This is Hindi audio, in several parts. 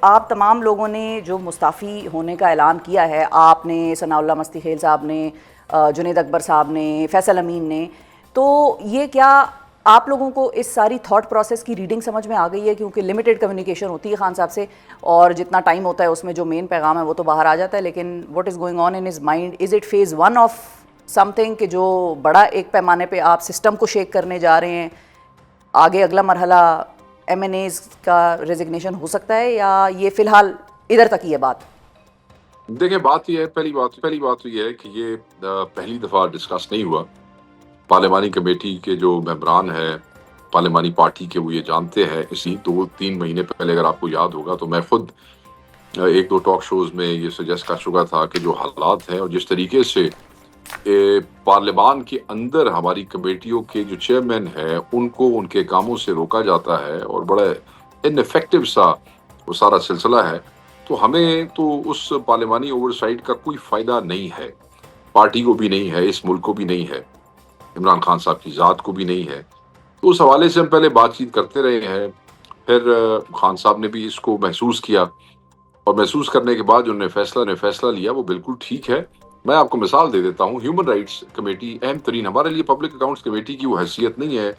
आप तमाम लोगों ने जो मुस्ताफ़ी होने का ऐलान किया है, आपने, सनाउल्लाह मस्तीखेल साहब ने, जुनैद अकबर साहब ने, फैसल अमीन ने, तो ये क्या आप लोगों को इस सारी थॉट प्रोसेस की रीडिंग समझ में आ गई है? क्योंकि लिमिटेड कम्युनिकेशन होती है खान साहब से और जितना टाइम होता है उसमें जो मेन पैगाम है वो तो बाहर आ जाता है, लेकिन what is going on in his mind? Is it phase one of something कि जो बड़ा एक पैमाने पे आप सिस्टम को शेक करने जा रहे हैं? आगे अगला मरहला MNAs का रेजिग्नेशन हो सकता है या ये फ़िलहाल इधर तक ही है बात? देखिए, बात ये है, पहली बात तो ये है कि ये पहली दफ़ा डिस्कस नहीं हुआ। पार्लिमानी कमेटी के जो मेंबरान हैं, पार्लिमानी पार्टी के, वो ये जानते हैं। इसी 2-3 महीने पहले, अगर आपको याद होगा, तो मैं खुद 1-2 टॉक शोज़ में ये सजेस्ट कर चुका था कि जो हालात हैं और जिस तरीके से पार्लियामान के अंदर हमारी कमेटियों के जो चेयरमैन हैं, उनको उनके कामों से रोका जाता है और बड़ा इनइफेक्टिव सा वो सारा सिलसिला है, तो हमें तो उस पार्लियामानी ओवरसाइट का कोई फ़ायदा नहीं है। पार्टी को भी नहीं है, इस मुल्क को भी नहीं है, इमरान खान साहब की ज़ात को भी नहीं है। तो उस हवाले से हम पहले बातचीत करते रहे हैं। फिर खान साहब ने भी इसको महसूस किया और महसूस करने के बाद जो फैसला लिया, वो बिल्कुल ठीक है। मैं आपको मिसाल दे देता हूँ। ह्यूमन राइट्स कमेटी अहम तरीन, हमारे लिए पब्लिक अकाउंट्स कमेटी की वो हैसियत नहीं है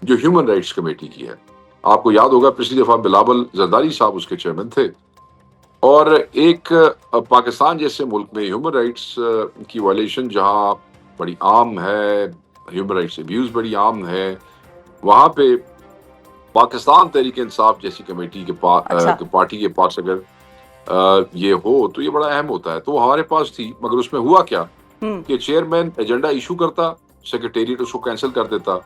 जो ह्यूमन राइट्स कमेटी की है। आपको याद होगा, पिछली दफ़ा बिलावल जरदारी साहब उसके चेयरमैन थे और एक पाकिस्तान जैसे मुल्क में ह्यूमन राइट्स की वायलेशन जहाँ बड़ी आम है, ह्यूमन राइट्स अब्यूज़ बड़ी आम है, वहाँ पे पाकिस्तान तहरीक इंसाफ जैसी कमेटी के पार्टी के पास अगर ये हो तो ये बड़ा अहम होता है। तो हमारे पास थी, मगर उसमें हुआ क्या कि चेयरमैन एजेंडा इशू करता, सेक्रेटेरिएट उसको कैंसिल कर देता।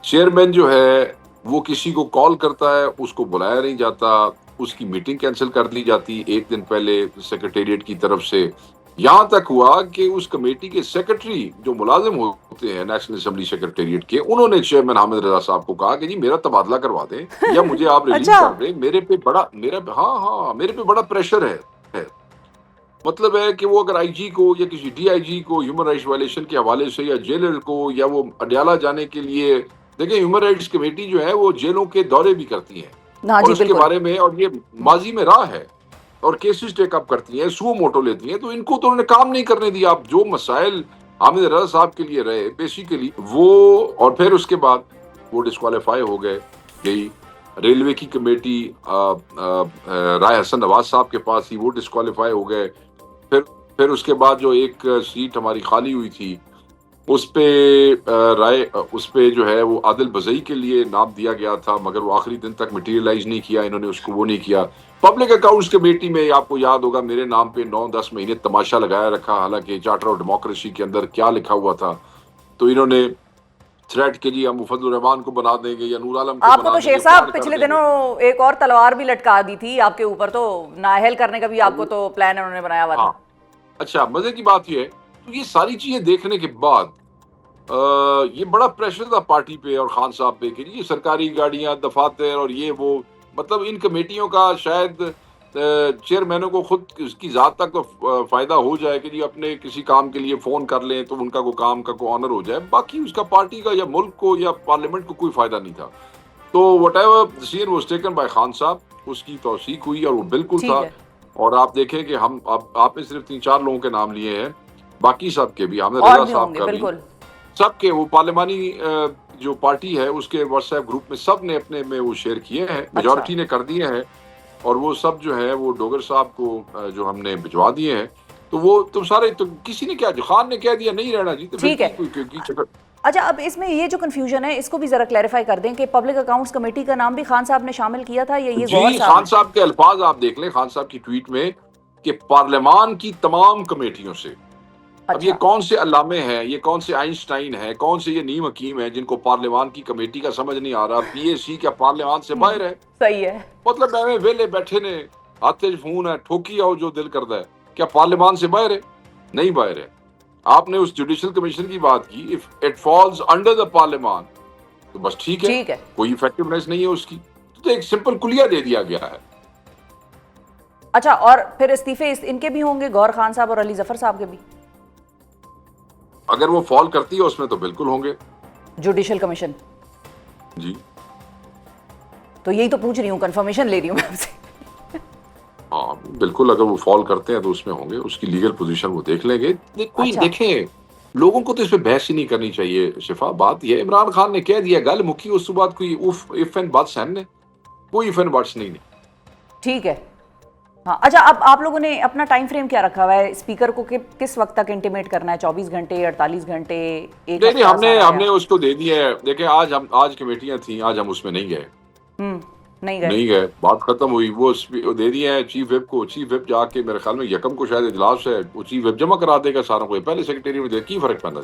चेयरमैन जो है वो किसी को कॉल करता है, उसको बुलाया नहीं जाता, उसकी मीटिंग कैंसिल कर दी जाती 1 दिन पहले सेक्रेटेरिएट की तरफ से। यहाँ तक हुआ कि उस कमेटी के सेक्रेटरी जो मुलाजिम होते हैं नेशनल असेंबली सेक्रेटेरिएट के, उन्होंने चेयरमैन हामिद रजा साहब को कहा कि जी मेरा तबादला करवा दें या मुझे आप रिलीज अच्छा। कर दें, मेरे पे बड़ा प्रेशर है। मतलब है कि वो अगर आईजी को या किसी डीआईजी को ह्यूमन राइट्स वायलेशन के हवाले से या जेलर को या वो अडयाला जाने के लिए, देखिए ह्यूमन राइट्स कमेटी जो है वो जेलों के दौरे भी करती है हाँ और जी, उसके बिल्कुल। बारे में, और ये माजी में रहा है और केसेस टेकअप करती हैं, सुओ मोटो लेती हैं। तो इनको तो उन्होंने काम नहीं करने दिया। आप जो मसाइल हामिद रजा साहब के लिए रहे बेसिकली वो, और फिर उसके बाद वो डिस्क्वालीफाई हो गए। यही रेलवे की कमेटी राय हसन नवाज साहब के पास थी, वो डिस्क्वालीफाई हो गए। फिर उसके बाद जो एक सीट हमारी खाली हुई थी उस पे जो है वो आदिल बजई के लिए नाम दिया गया था, मगर वो आखिरी दिन तक मटेरियलाइज नहीं किया, इन्होंने उसको वो नहीं किया। पब्लिक अकाउंट्स कमेटी में आपको याद होगा मेरे नाम पे 9-10 महीने तमाशा लगाया रखा, हालांकि चार्टर ऑफ डेमोक्रेसी के अंदर क्या लिखा हुआ था। तो इन्होंने थ्रेट के जी हम मुफद्दुल रहमान को बना देंगे या नूर आलम को आपको बना तो शेख देंगे, साहब फ्रॉड कर पिछले देंगे। दिनों एक और तलवार भी लटका दी थी आपके ऊपर, तो नाअहल करने का भी आपको तो प्लान उन्होंने बनाया हुआ था। हाँ, अच्छा, मजे की बात यह है, तो ये सारी चीजें देखने के बाद ये बड़ा प्रेशर था पार्टी पे और खान साहब पे कि ये सरकारी गाड़ियां, दफातर और ये वो, मतलब इन कमेटियों का शायद चेयरमैनों को खुद इसकी ज़ात तक तो फायदा हो जाए कि जी अपने किसी काम के लिए फोन कर लें तो उनका को काम का को ऑनर हो जाए, बाकी उसका पार्टी का या मुल्क को या पार्लियामेंट को कोई फायदा नहीं था। तो whatever decision was taken by Khan साहब, उसकी तौसीक हुई और वो बिल्कुल ठीक था। है। और आप देखें कि हम आपने सिर्फ 3-4 लोगों के नाम लिए हैं, बाकी सब के भी, हामिद और रजा भी साहब होंगे का भी, बिल्कुल। सबके वो पार्लियामानी जो पार्टी है उसके व्हाट्सएप ग्रुप में सब ने अपने में वो शेयर किए हैं, मेजॉरिटी ने कर दिए हैं और वो सब जो है वो डोगर साहब को जो हमने भिजवा दिए हैं। तो वो तुम सारे, तो किसी ने क्या, खान ने कह दिया नहीं रहना जी, तो ठीक है। फिर अच्छा, अब इसमें ये जो कंफ्यूजन है इसको भी जरा क्लैरिफाई कर दें कि पब्लिक अकाउंट्स कमेटी का नाम भी खान साहब ने शामिल किया था या ये गौहर जी, साहब खान ने? साहब के अल्फाज आप देख लें, खान साहब की ट्वीट में कि पार्लियामान की तमाम कमेटियों से। अब ये अच्छा। कौन से अल्लामे हैं, ये कौन से आइंस्टाइन हैं, कौन से ये नीम हकीम हैं जिनको पार्लियामान की कमेटी का समझ नहीं आ रहा? पीएसी क्या पार्लियामान से बाहर है? सही है। मतलब एवें वेले बैठे ने, हाथे फोन है, ठोकी आओ जो दिल करता है, क्या पार्लियामान से बाहर है? नहीं बाहर है। आपने उस जुडिशल कमीशन की बात की, if it falls under the parliament तो बस ठीक है, ठीक है। कोई इफेक्टिवनेस नहीं है उसकी, तो एक सिंपल कुलिया दे दिया गया है। अच्छा, और फिर इस्तीफे इनके भी होंगे, गौहर खान साहब और अली जफर साहब के भी? अगर वो फॉल करती है उसमें तो बिल्कुल होंगे। जुडिशल कमीशन जी, तो यही तो पूछ रही हूँ, कंफर्मेशन ले रही हूँ मैं आपसे। हाँ बिल्कुल, अगर वो फॉल करते हैं तो उसमें होंगे, उसकी लीगल पोजीशन वो देख लेंगे। कोई अच्छा। देखें, लोगों को तो इस पे बहस ही नहीं करनी चाहिए शिफा। बात ये है, इमरान खान ने कह दिया, गल मुकी, उस बाद कोई उफ इफ एंड बट्स हैं ने, कोई इफ एंड बट्स नहीं। ठीक है। हाँ, अच्छा, अब आप लोगों ने अपना टाइम फ्रेम क्या रखा हुआ है स्पीकर को कि किस वक्त तक इंटीमेट करना है? 24 घंटे, 48 घंटे, एक नहीं नहीं, हफ्ता, हमने सारा, या हमने उसको दे दिया है। देखिए आज कमेटियां थी, आज हम उसमें नहीं गए। हम्म, नहीं गए? नहीं गए, बात खत्म हुई। वो दे दिए हैं चीफ विप को। चीफ विप जाके मेरे ख्याल में यकम को शायद इजलास है, वो चीफ विप जमा करा देगा सारों को। पहले सेक्रेटरी में दे की फर्क पैदा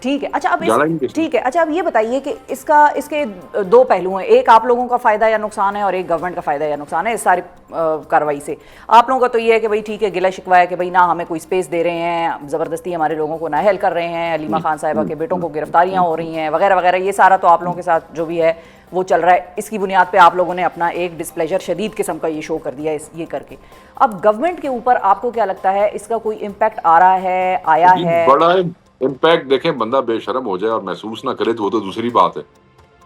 ठीक है। अच्छा, अब इस जाना ही नहीं। ठीक है, अच्छा, अब ये बताइए कि इसके दो पहलू हैं। एक आप लोगों का फ़ायदा या नुकसान है, और एक गवर्नमेंट का फ़ायदा या नुकसान है इस सारी कार्रवाई से। आप लोगों का तो ये है कि भाई ठीक है, गिला शिकवा है कि भाई ना हमें कोई स्पेस दे रहे हैं, ज़बरदस्ती हमारे लोगों को नाअहल कर रहे हैं, हलीमा खान साहिबा के बेटों को गिरफ्तारियाँ हो रही हैं वगैरह वगैरह। ये सारा तो आप लोगों के साथ जो भी है वो चल रहा है। इसकी बुनियाद पे आप लोगों ने अपना एक डिस्प्लेजर शदीद किस्म का ये शो कर दिया ये करके। अब गवर्नमेंट के ऊपर आपको क्या लगता है, इसका कोई इम्पैक्ट आ रहा है, आया है? बड़ा इम्पैक्ट। देखें, बंदा बेशर्म हो जाए और महसूस ना करे तो वो तो दूसरी बात है,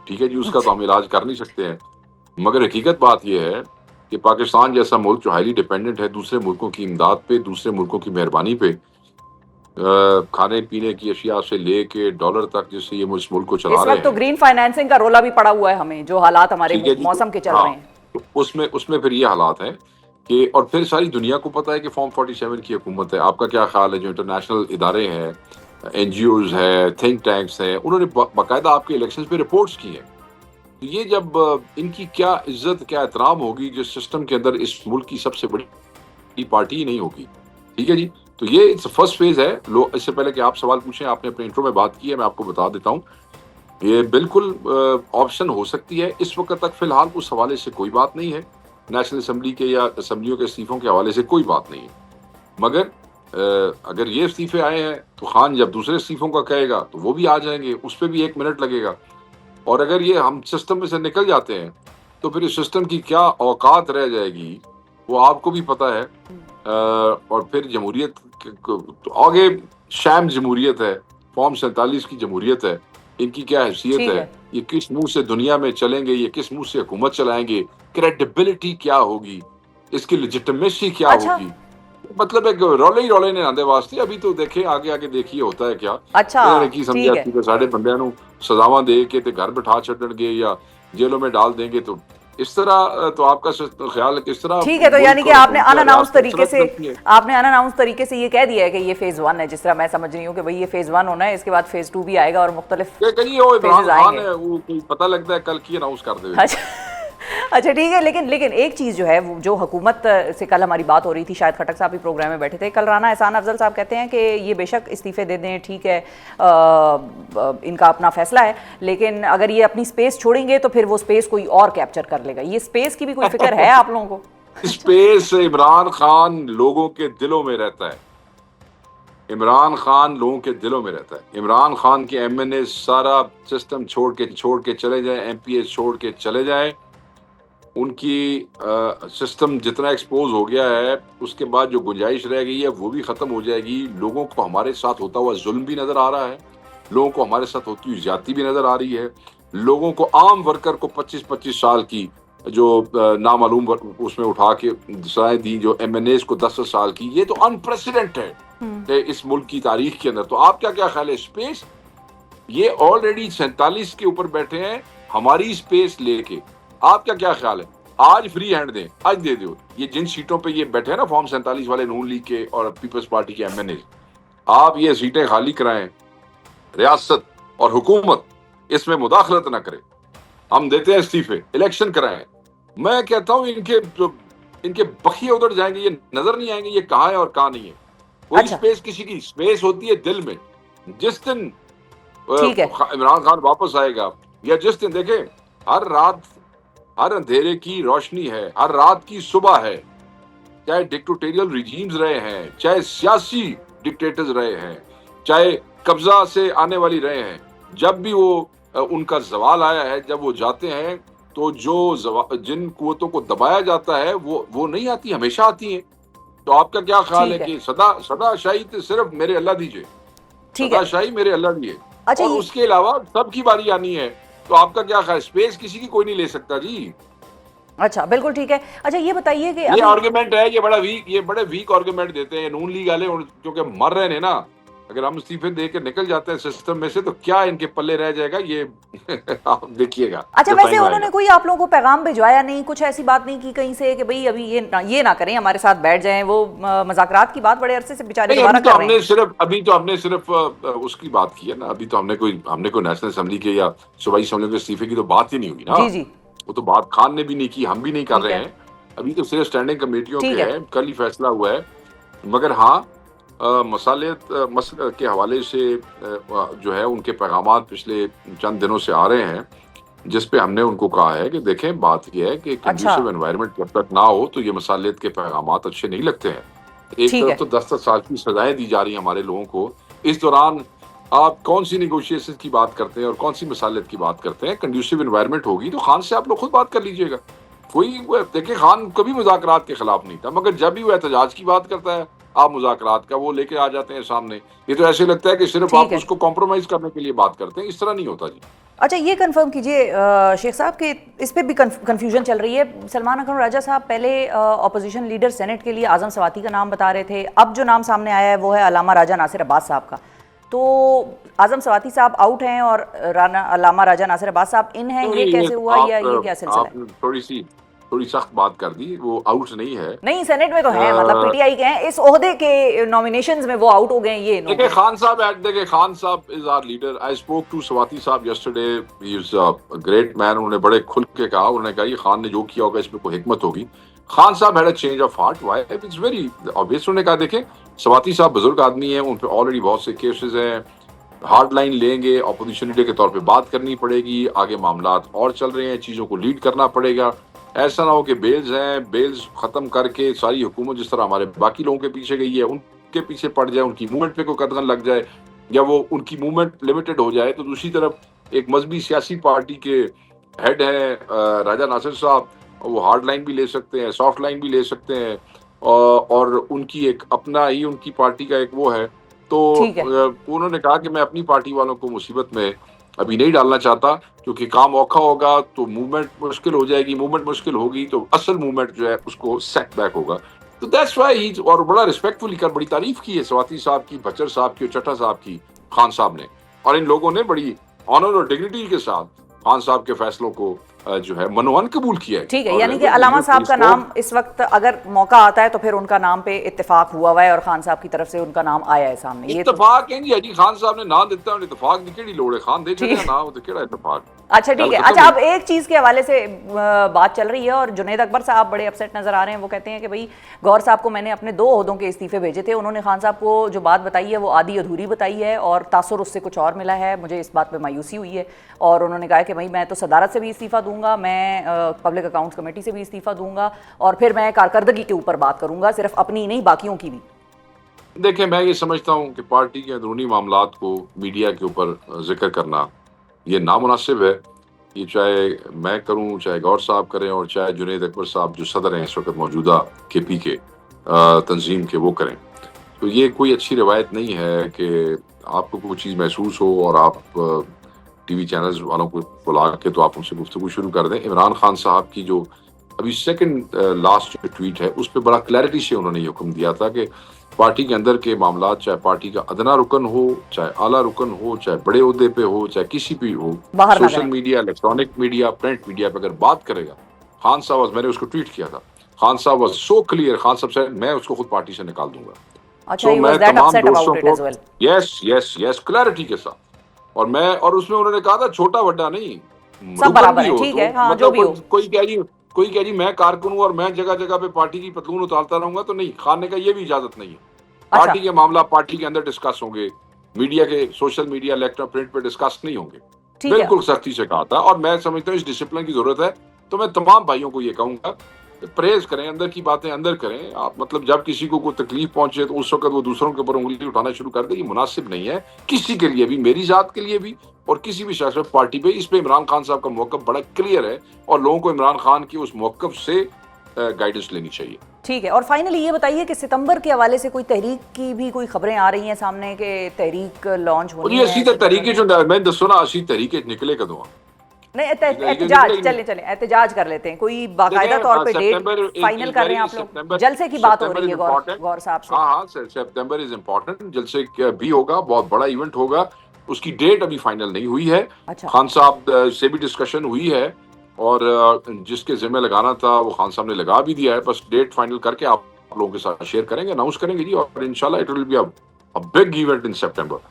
ठीक है जी, उसका तो हम इलाज कर नहीं सकते हैं। मगर हकीकत बात यह है कि पाकिस्तान जैसा मुल्क जो हाईली डिपेंडेंट है दूसरे मुल्कों की इमदाद पे, दूसरे मुल्कों की मेहरबानी पे, खाने पीने की अशिया से लेके डॉलर तक, जिससे ये इस मुल्क को चला इस रहे वक्त तो हैं। ग्रीन फाइनेंसिंग का रोला भी पड़ा हुआ है हमें, जो हालात हमारे ठीक है जी, मौसम के चल हाँ, रहे हैं। तो उसमें फिर ये हालात हैं कि, और फिर सारी दुनिया को पता है कि फॉर्म 47 की हुकूमत है। आपका क्या ख्याल है, जो इंटरनेशनल इदारे हैं, एनजीओज है, थिंक टैंक्स हैं, उन्होंने बाकायदा आपके इलेक्शंस पे रिपोर्ट्स की हैं। तो ये जब इनकी क्या इज्जत, क्या एहतराम होगी जिस सिस्टम के अंदर इस मुल्क की सबसे बड़ी पार्टी ही नहीं होगी। ठीक है जी, तो ये इट्स फर्स्ट फेज है। इससे पहले कि आप सवाल पूछें, आपने अपने इंट्रो में बात की है, मैं आपको बता देता हूँ, ये बिल्कुल ऑप्शन हो सकती है। इस वक्त तक फिलहाल उस हवाले से कोई बात नहीं है, नेशनल असम्बली के या असम्बलियों के इस्तीफों के हवाले से कोई बात नहीं है। मगर अगर ये इस्तीफे आए हैं तो खान जब दूसरे इस्तीफों का कहेगा तो वो भी आ जाएंगे, उस पर भी 1 मिनट लगेगा। और अगर ये हम सिस्टम में से निकल जाते हैं तो फिर इस सिस्टम की क्या औकात रह जाएगी वो आपको भी पता है। और फिर जमहूरियत तो आगे शैम जमहूरियत है, फॉर्म 47 की जमहूरियत है, इनकी क्या हैसियत ठीक है, है। ये किस मुंह से दुनिया में चलेंगे, ये किस मुंह से हुकूमत चलाएंगे, क्रेडिबिलिटी क्या होगी, इसकी लेजिटिमेसी क्या अच्छा। होगी। मतलब एक रौले ही रौले ने आंदे वास्ते। अभी तो देखे आगे आगे देखिए होता है क्या। अच्छा। इन्होंने की समझा ठीक है। कि साढ़े बंदियां नूं सजावां दे के ते घर बिठा छड्डणगे या जेलों में डाल देंगे। तो इस तरह तो आपका ख्याल है किस तरह ठीक है, तो यानी कि मुल्क और आपने हुकूमत अनअनाउंस रियासत तरीके सरहद से करती है। ये कह दिया है कि ये फेज 1 है, जिस तरह मैं समझ रही हूँ कि भाई ये फेज 1 होना है, इसके बाद फेज 2 भी आएगा और मुख्तलिफ कहीं वो इमरान फेजेस खान आएंगे। है, वो कोई पता लगता है कल की अनाउंस कर दे। अच्छा। अच्छा, ठीक है, लेकिन एक चीज़ जो है, जो हुकूमत से कल हमारी बात हो रही थी, शायद खटक साहब भी प्रोग्राम में बैठे थे कल, राना एहसान अफजल साहब कहते हैं कि ये बेशक इस्तीफे दे दें, ठीक है, इनका अपना फैसला है, लेकिन अगर ये अपनी स्पेस छोड़ेंगे तो फिर वो स्पेस कोई और कैप्चर कर लेगा। ये स्पेस की भी कोई फिक्र है आप लोगों को? स्पेस इमरान खान लोगों के दिलों में रहता है। इमरान खान लोगों के दिलों में रहता है। इमरान खान के एमएनए सारा सिस्टम छोड़ के चले जाए, एमपीए छोड़ के चले जाए, उनकी सिस्टम जितना एक्सपोज हो गया है, उसके बाद जो गुंजाइश रह गई है वो भी खत्म हो जाएगी। लोगों को हमारे साथ होता हुआ जुल्म भी नजर आ रहा है, लोगों को हमारे साथ होती हुई ज्यादती भी नजर आ रही है। लोगों को, आम वर्कर को 25-25 साल की जो नामालूम उसमें उठा के सजाएं दी, जो एमएनएस को 10 साल की, ये तो अनप्रेसिडेंट है इस मुल्क की तारीख के अंदर। तो आप क्या क्या ख्याल है स्पेस, ये ऑलरेडी 47 के ऊपर बैठे हैं हमारी स्पेस लेके, आपका क्या ख्याल है? आज फ्री हैंड दें, आज दे दो। ये जिन सीटों पे ये बैठे हैं ना फॉर्म 47 वाले, नून लीग के और पीपल्स पार्टी के एमएनए, आप ये सीटें खाली कराएं, रियासत और हुकूमत इसमें मुदाखलत ना करे, हम देते हैं इस्तीफे, इलेक्शन कराएं। मैं कहता हूं इनके बखिए उधर जाएंगे, ये नजर नहीं आएंगे ये कहाँ है और कहाँ नहीं है। कोई अच्छा। स्पेस, किसी की स्पेस होती है दिल में। जिस दिन ठीक है। इमरान खान वापस आएगा, या जिस दिन देखे हर रात, हर अंधेरे की रोशनी है, हर रात की सुबह है, चाहे डिक्टेटोरियल रिजीम्स रहे हैं, चाहे सियासी डिक्टेटर्स रहे हैं, चाहे कब्जा से आने वाली रहे हैं, जब भी वो उनका जवाल आया है, जब वो जाते हैं तो जिन कुव्वतों को दबाया जाता है वो नहीं आती, हमेशा आती हैं। तो आपका क्या ख्याल है कि सदा शाही तो सिर्फ मेरे अल्लाह दीजिए, सदा शाही मेरे अल्लाह दिए, अच्छा, और उसके अलावा सबकी बारी आनी है। तो आपका क्या ख्याल, स्पेस किसी की कोई नहीं ले सकता जी। अच्छा, बिल्कुल ठीक है। अच्छा ये बताइए कि ये अभी आर्गुमेंट है, ये बड़े वीक आर्गुमेंट देते हैं नून लीग वाले, और क्योंकि मर रहे हैं ना, अगर हम इस्तीफे दे के निकल जाते हैं सिस्टम में से तो क्या इनके पल्ले रह जाएगा ये आप देखिएगा अच्छा, जब वैसे टाइम उन्होंने आएगा। कोई आप लोगों को पैगाम भिजवाया नहीं, कुछ ऐसी बात नहीं की कहीं से कि भाई अभी ये ना करें, हमारे साथ बैठ जाएं? वो मुज़ाकरात की बात बड़े अरसे से बेचारे नहीं, दोबारा कर रहे हैं। अभी तो हमने सिर्फ उसकी बात की है ना, अभी तो हमने कोई नेशनल असेंबली के या सूबाई असम्बली के इस्तीफे की तो बात ही नहीं हुई ना। जी जी, वो तो बात खान ने भी नहीं की, हम भी नहीं कर ठीक रहे है, हैं। अभी तो सिर्फ स्टैंडिंग कमेटियों के ठीक है, है, कल ही फैसला हुआ है। मगर हाँ, मसालियत मसले के हवाले से जो है उनके पैगामात पिछले चंद दिनों से आ रहे हैं, जिस पे हमने उनको कहा है कि देखें, बात ये है कि अच्छा, कंड्यूसिव एनवायरनमेंट जब तक ना हो तो ये मसालियत के पैगामात अच्छे नहीं लगते हैं। एक ठीक तरफ है, तो 10-10 साल की सजाएं दी जा रही हैं हमारे लोगों को, इस दौरान आप कौन सी नेगोशिएशन की बात करते हैं और कौन सी मसालियत की बात करते हैं? कंड्यूसिव एनवायरनमेंट होगी तो खान से आप लोग खुद बात कर लीजिएगा। देखिए, खान कभी मुज़ाकरात के खिलाफ नहीं था, मगर जब भी वो एहतजाज की बात करता है, आप मुज़ाकरात का वो लेके आ जाते हैं सामने। ये तो ऐसे लगता है कि सिर्फ ठीक आप है। उसको कॉम्प्रोमाइज़ करने के लिए बात करते हैं, इस तरह नहीं होता जी। अच्छा ये कंफर्म कीजिए शेख साहब कि इस पे भी कंफ्यूजन चल रही है। सलमान अकरम राजा साहब पहले ऑपोजिशन लीडर सेनेट के लिए आज़म सवाती का नाम बता रहे थे, अब जो नाम सामने आया है वो है अलामा राजा नासिर अब्बास साहब का। तो आज़म सवाती साहब आउट हैं और राना अलामा राजा नासिर अब्बास साहब इन हैं, ये ये कैसे हुआ या ये क्या सिलसिला है? आपने थोड़ी सख्त बात कर दी, वो आउट नहीं है। नहीं, सेनेट में तो है, मतलब पीटीआई के हैं, इस ओहदे के नॉमिनेशंस में वो आउट हो गए हैं, ये नो देखिए, Khan Sahab is our leader. I spoke to Swati Sahab yesterday, he is a great man. उन्होंने बड़े खुल के कहा, उन्होंने कहा ये खान ने जो किया होगा इसमें कोई हिकमत होगी। खान साहब had a change of heart, why? It's very obvious. उन्होंने कहा देखें, सवाती साहब बुजुर्ग आदमी हैं, उन पे ऑलरेडी बहुत से केसेस हैं, हार्ड लाइन लेंगे, ऑपोजिशन लीडर के तौर पे बात करनी पड़ेगी, आगे मामलात और चल रहे हैं, चीज़ों को लीड करना पड़ेगा। ऐसा ना हो कि बेल्स हैं, बेल्स ख़त्म करके सारी हुकूमत जिस तरह हमारे बाकी लोगों के पीछे गई है, उनके पीछे पड़ जाए, उनकी मूवमेंट पे कोई कदगन लग जाए या वो उनकी मूवमेंट लिमिटेड हो जाए। तो दूसरी तरफ एक मजहबी सियासी पार्टी के हेड हैं राजा नासिर साहब, वो हार्ड लाइन भी ले सकते हैं, सॉफ्ट लाइन भी ले सकते हैं, और उनकी एक अपना ही उनकी पार्टी का एक वो है। तो ठीक है, उन्होंने कहा कि मैं अपनी पार्टी वालों को मुसीबत में अभी नहीं डालना चाहता, क्योंकि काम औखा होगा तो मूवमेंट मुश्किल हो जाएगी, मूवमेंट मुश्किल होगी तो असल मूवमेंट जो है उसको सेटबैक होगा। तो दैट्स व्हाई ही, और बड़ा रिस्पेक्टफुली कर बड़ी तारीफ की है सवाती साहब की, भच्चर साहब की और चट्टा साहब की, खान साहब ने। और इन लोगों ने बड़ी ऑनर और डिग्निटी के साथ खान साहब के फैसलों को जो है मनोअन कबूल किया है। ठीक है, और यानी कि अलामा साहब का इसको नाम इस वक्त अगर मौका आता है तो फिर उनका नाम पे इत्तेफाक हुआ हुआ है और खान साहब की तरफ से उनका नाम आया है सामने, ये तो इत्तफाक है जी। अजी खान साहब ने ना दिता है, इत्तफाक दी केड़ी लोड़ है, खान दे ठीक छड़िया ना, वो तो केड़ा इत्तफाक। अच्छा ठीक गल है। खत्म अच्छा, हुई। अब एक चीज़ के हवाले से बात चल रही है और जुनैद अकबर साहब बड़े अपसेट नज़र आ रहे हैं। वो कहते हैं कि भाई गौर साहब को मैंने अपने 2 ओहदों के इस्तीफे भेजे थे, उन्होंने खान साहब को जो बात बताई है वो आधी अधूरी बताई है और तासुर उससे कुछ और मिला है। मुझे इस बात पर मायूसी हुई है और उन्होंने कहा कि भाई मैं तो सदारत से भी इस्तीफ़ा दूंगा, मैं पब्लिक अकाउंट्स कमेटी से भी इस्तीफ़ा दूंगा और फिर मैं कारकर्दगी के ऊपर बात करूंगा, सिर्फ अपनी नहीं बाकियों की भी। देखिए, मैं ये समझता हूँ कि पार्टी के अंदरूनी मामलात को मीडिया के ऊपर जिक्र करना ये नामुनासिब है। ये चाहे मैं करूँ, चाहे गौर साहब करें और चाहे जुनैद अकबर साहब जो सदर हैं इस वक्त मौजूदा केपी के तंजीम के, वो करें। तो ये कोई अच्छी रवायत नहीं है कि आपको कोई चीज़ महसूस हो और आप टीवी चैनल्स वालों को बुला के तो आप उनसे गुफ्तगू शुरू कर दें। इमरान खान साहब की जो अभी सेकंड लास्ट जो ट्वीट है उस पर बड़ा क्लैरिटी से उन्होंने ये हुक्म दिया था कि पार्टी के अंदर के मामलात, चाहे पार्टी का अदना रुकन हो, चाहे आला रुकन हो, चाहे बड़े ओहदे पे हो, चाहे किसी भी हो, बाहर ना सोशल करें। Media, electronic media, print media पे अगर बात करेगा, खान साहब, मैंने उसको ट्वीट किया था, खान साहब वॉज सो क्लियर, खान साहब से मैं उसको खुद पार्टी से निकाल दूंगा। अच्छा, सो ही मैं वाज दैट तमाम अपसेट दोस्तों अबाउट इट को as well. Yes yes yes clarity के साथ, और उसमें उन्होंने कहा था छोटा बड़ा नहीं, सब रुकन बराबर भी है, हो ठीक तो है, हाँ जो मतलब भी हो। कोई कह जी मैं कारकुन हूँ और मैं जगह जगह पे पार्टी की पतलून उतारता रहूंगा, तो नहीं, खान ने कहा ये भी इजाजत नहीं है। अच्छा पार्टी के मामला पार्टी के अंदर डिस्कस होंगे, मीडिया के, सोशल मीडिया, इलेक्ट्रॉनिक प्रिंट पे डिस्कस नहीं होंगे। ठीक है, बिल्कुल सख्ती से कहा था और मैं समझता हूँ इस डिसिप्लिन की जरूरत है। तो मैं तमाम भाइयों को ये कहूंगा, परहेज करें, अंदर की बातें अंदर करें। आप मतलब जब किसी को कोई तकलीफ पहुंचे तो उस वक्त वो दूसरों के ऊपर उंगली उठाना शुरू कर दे, ये मुनासिब नहीं है किसी के लिए भी, मेरी जात के लिए भी और किसी भी सियासत पार्टी पे। इस पे इमरान खान साहब का मौक़िफ़ बड़ा क्लियर है और लोगों को इमरान खान की उस मौक़िफ़ से गाइडेंस लेनी चाहिए। ठीक है। और फाइनली ये बताइए कि सितंबर के हवाले से कोई तहरीक की भी कोई खबरें आ रही हैं सामने कि तहरीक लॉन्च और होनी ये है सीधा सितंबर तरीके में? जो मैं दसो ना, असी तरीके निकले कदों नहीं ये एहतजाज, निकलेगी। चले चले एहतजाज कर लेते हैं, कोई बाकायदा देखिए, तौर पे डेट सितंबर फाइनल कर रहे हैं आप लोग? जलसे की बात हो रही है गौर साहब से। हाँ, सितंबर इज इम्पोर्टेंट। जलसे भी होगा, बहुत बड़ा इवेंट होगा। उसकी डेट अभी फाइनल नहीं हुई है। अच्छा। खान साहब से भी डिस्कशन हुई है और जिसके जिम्मे लगाना था वो खान साहब ने लगा भी दिया है। बस डेट फाइनल करके आप लोगों के साथ शेयर करेंगे, अनाउंस करेंगे जी, और इंशाल्लाह it will be a big event in September.